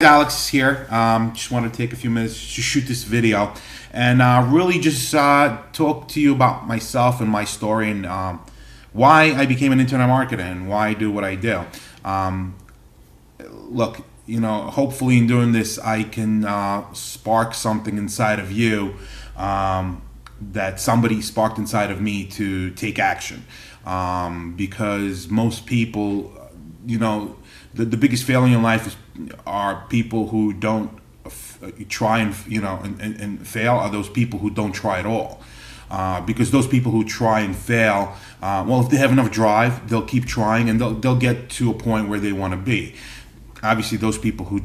Alex here. Just want to take a few minutes to shoot this video and really just talk to you about myself and my story and why I became an internet marketer and why I do what I do. Um, Look, hopefully in doing this, I can spark something inside of you that somebody sparked inside of me to take action. Because most people, the biggest failure in life are people who don't try and fail are those people who don't try at all. Because those people who try and fail, well, if they have enough drive, they'll keep trying and they'll get to a point where they want to be. Obviously, those people who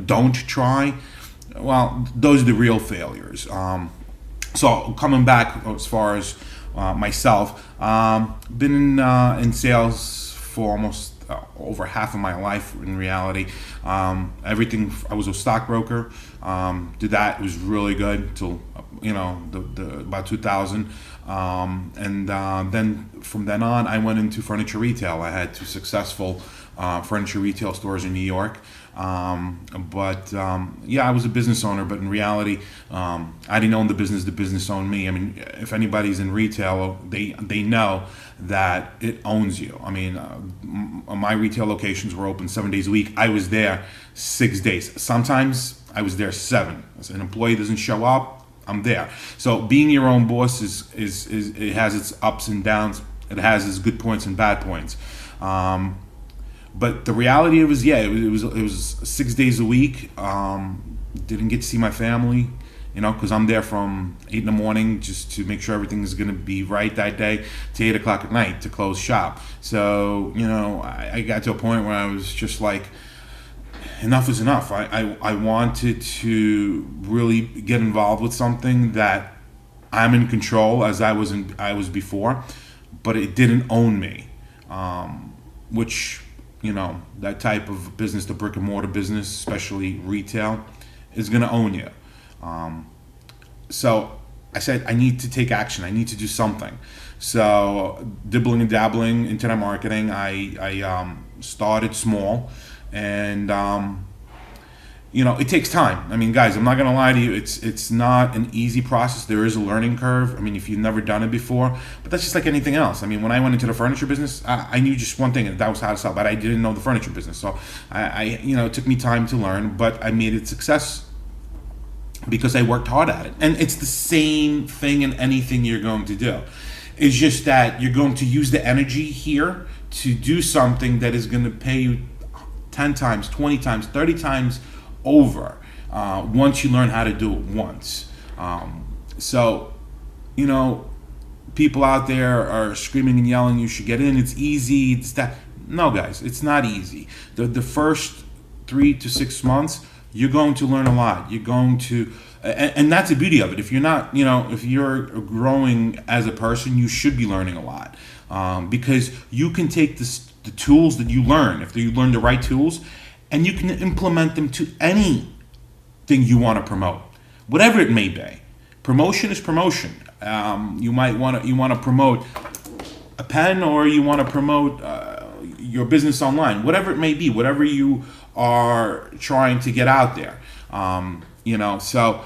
don't try, well, those are the real failures. So coming back as far as myself, been in sales for almost over half of my life in reality. Everything, I was a stockbroker. Did that, it was really good until the about 2000. And then from then on, I went into furniture retail. I had two successful furniture retail stores in New York. Yeah, I was a business owner, but in reality, I didn't own the business owned me. I mean, if anybody's in retail, they know that it owns you. I mean, my retail locations were open 7 days a week. I was there 6 days. Sometimes I was there seven. As an employee doesn't show up, I'm there. So being your own boss is it has its ups and downs. It has its good points and bad points. But the reality of it was, yeah, it was 6 days a week. Didn't get to see my family, because I'm there from 8 in the morning just to make sure everything is going to be right that day to 8 o'clock at night to close shop. So, I got to a point where I was just like, enough is enough. I wanted to really get involved with something that I'm in control as I was before, but it didn't own me, which that type of business, the brick and mortar business, especially retail, is going to own you. So I said, I need to take action. I need to do something. So dibbling and dabbling internet marketing, I started small, and it takes time. I mean, guys, I'm not gonna lie to you. It's not an easy process. There is a learning curve. I mean, if you've never done it before, but that's just like anything else. I mean, when I went into the furniture business, I knew just one thing, and that was how to sell. But I didn't know the furniture business, so it took me time to learn. But I made it success because I worked hard at it. And it's the same thing in anything you're going to do. It's just that you're going to use the energy here to do something that is going to pay you 10 times, 20 times, 30 times over once you learn how to do it once. So, people out there are screaming and yelling, you should get in, it's easy, it's that. No, guys, it's not easy. The first 3 to 6 months, you're going to learn a lot. You're going to, and that's the beauty of it. If you're not, if you're growing as a person, you should be learning a lot, because you can take the tools that you learn, if you learn the right tools, and you can implement them to anything you want to promote, whatever it may be. Promotion is promotion. You want to promote a pen, or you want to promote your business online, whatever it may be, whatever you are trying to get out there. So,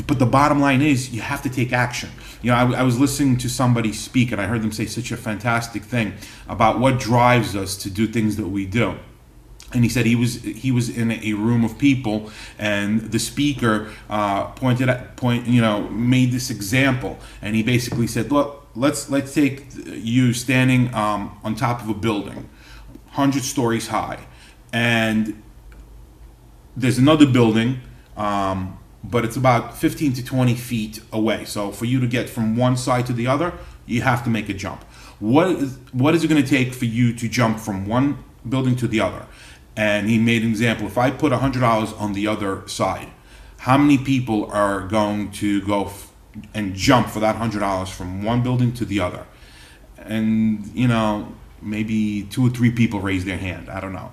but the bottom line is you have to take action. I was listening to somebody speak, and I heard them say such a fantastic thing about what drives us to do things that we do. And he said he was in a room of people, and the speaker made this example, and he basically said, look, let's take you standing on top of a building, 100 stories high, and there's another building, but it's about 15 to 20 feet away. So for you to get from one side to the other, you have to make a jump. What is it going to take for you to jump from one building to the other? And he made an example. If I put $100 on the other side, how many people are going to go and jump for that $100 from one building to the other? And maybe 2 or 3 people raise their hand. I don't know.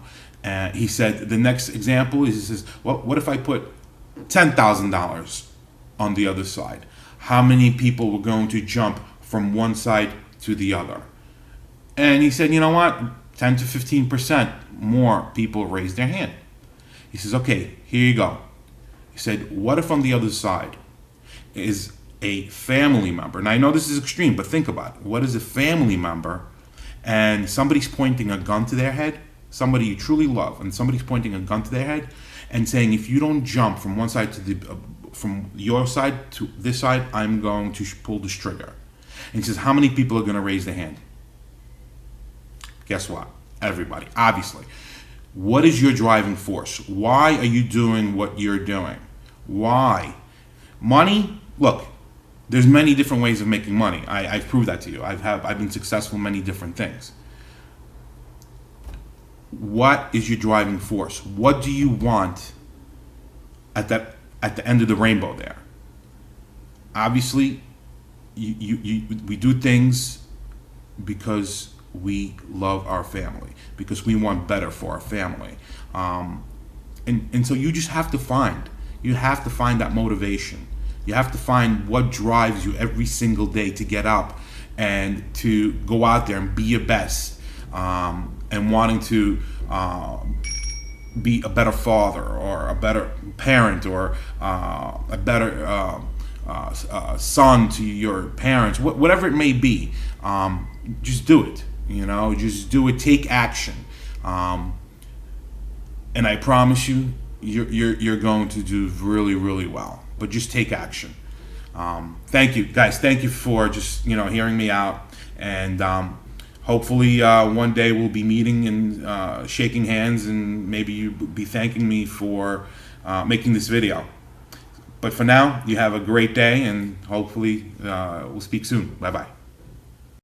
He said the next example is, he says, well, what if I put $10,000 on the other side? How many people were going to jump from one side to the other? And he said, you know what? 10 to 15% more people raised their hand. He says, okay, here you go. He said, what if on the other side is a family member? And I know this is extreme, but think about it. What is a family member and somebody's pointing a gun to their head, somebody you truly love, and somebody's pointing a gun to their head and saying, if you don't jump from one side to from your side to this side, I'm going to pull this trigger. And he says, how many people are going to raise their hand? Guess what? Everybody, obviously. What is your driving force? Why are you doing what you're doing? Why? Money? Look, there's many different ways of making money. I've proved that to you. I've been successful in many different things. What is your driving force? What do you want at the end of the rainbow there? Obviously, we do things because we love our family, because we want better for our family. And so you just have to find that motivation. You have to find what drives you every single day to get up and to go out there and be your best, and wanting to be a better father or a better parent or a better son to your parents, whatever it may be. Just do it. Just do it. Take action, and I promise you, you're going to do really, really well. But just take action. Thank you, guys. Thank you for just hearing me out, and hopefully one day we'll be meeting and shaking hands, and maybe you be thanking me for making this video. But for now, you have a great day, and hopefully we'll speak soon. Bye bye.